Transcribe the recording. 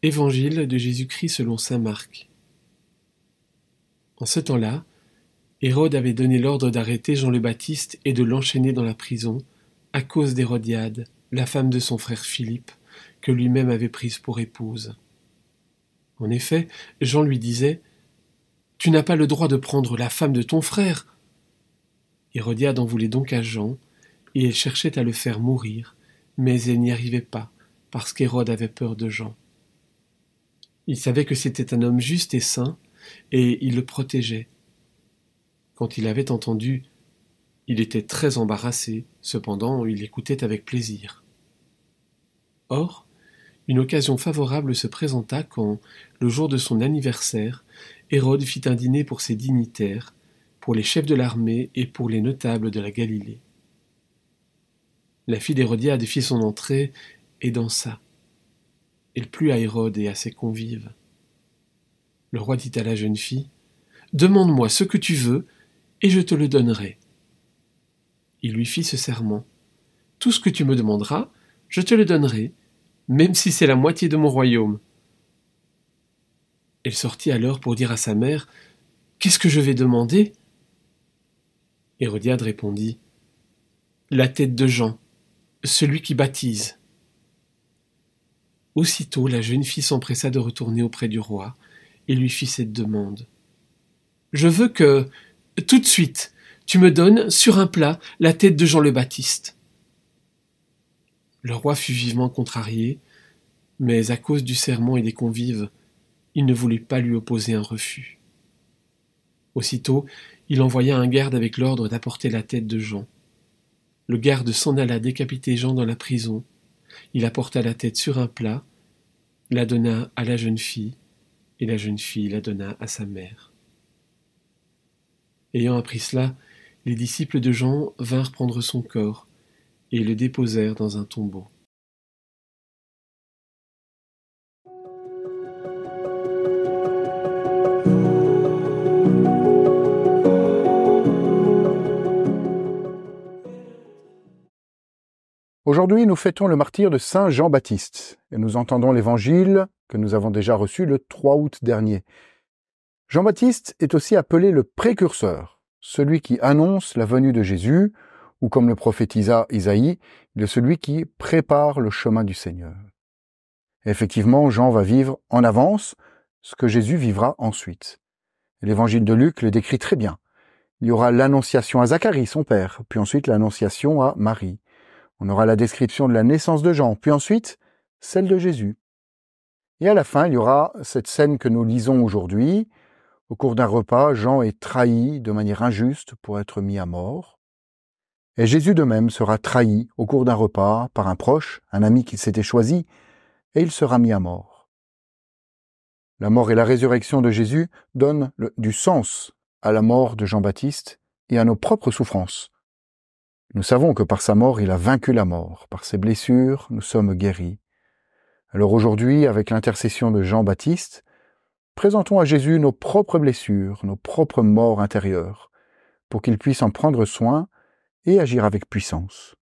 Évangile de Jésus-Christ selon saint Marc. En ce temps-là, Hérode avait donné l'ordre d'arrêter Jean le Baptiste et de l'enchaîner dans la prison, à cause d'Hérodiade, la femme de son frère Philippe, que lui-même avait prise pour épouse. En effet, Jean lui disait « Tu n'as pas le droit de prendre la femme de ton frère !» Hérodiade en voulait donc à Jean, et elle cherchait à le faire mourir, mais elle n'y arrivait pas, parce qu'Hérode avait peur de Jean. Il savait que c'était un homme juste et saint, et il le protégeait. Quand il avait entendu, il était très embarrassé, cependant il écoutait avec plaisir. Or, une occasion favorable se présenta quand, le jour de son anniversaire, Hérode fit un dîner pour ses dignitaires, pour les chefs de l'armée et pour les notables de la Galilée. La fille d'Hérodiade fit son entrée et dansa. Elle plut à Hérode et à ses convives. Le roi dit à la jeune fille « Demande-moi ce que tu veux, et je te le donnerai. » Il lui fit ce serment « Tout ce que tu me demanderas, je te le donnerai, même si c'est la moitié de mon royaume. » Elle sortit alors pour dire à sa mère « Qu'est-ce que je vais demander ?» Hérodiade répondit « La tête de Jean, celui qui baptise. » Aussitôt la jeune fille s'empressa de retourner auprès du roi et lui fit cette demande. « Je veux que, tout de suite, tu me donnes, sur un plat, la tête de Jean le Baptiste. » Le roi fut vivement contrarié, mais à cause du serment et des convives, il ne voulut pas lui opposer un refus. Aussitôt, il envoya un garde avec l'ordre d'apporter la tête de Jean. Le garde s'en alla décapiter Jean dans la prison. Il apporta la tête sur un plat, la donna à la jeune fille, et la jeune fille la donna à sa mère. Ayant appris cela, les disciples de Jean vinrent prendre son corps et le déposèrent dans un tombeau. Aujourd'hui, nous fêtons le martyre de Saint Jean-Baptiste et nous entendons l'évangile que nous avons déjà reçu le 3 août dernier. Jean-Baptiste est aussi appelé le précurseur, celui qui annonce la venue de Jésus, ou comme le prophétisa Isaïe, il est celui qui prépare le chemin du Seigneur. Et effectivement, Jean va vivre en avance ce que Jésus vivra ensuite. Et l'évangile de Luc le décrit très bien. Il y aura l'annonciation à Zacharie, son père, puis ensuite l'annonciation à Marie. On aura la description de la naissance de Jean, puis ensuite celle de Jésus. Et à la fin, il y aura cette scène que nous lisons aujourd'hui. Au cours d'un repas, Jean est trahi de manière injuste pour être mis à mort. Et Jésus de même sera trahi au cours d'un repas par un proche, un ami qu'il s'était choisi, et il sera mis à mort. La mort et la résurrection de Jésus donnent du sens à la mort de Jean-Baptiste et à nos propres souffrances. Nous savons que par sa mort, il a vaincu la mort. Par ses blessures, nous sommes guéris. Alors aujourd'hui, avec l'intercession de Jean-Baptiste, présentons à Jésus nos propres blessures, nos propres morts intérieures, pour qu'il puisse en prendre soin et agir avec puissance.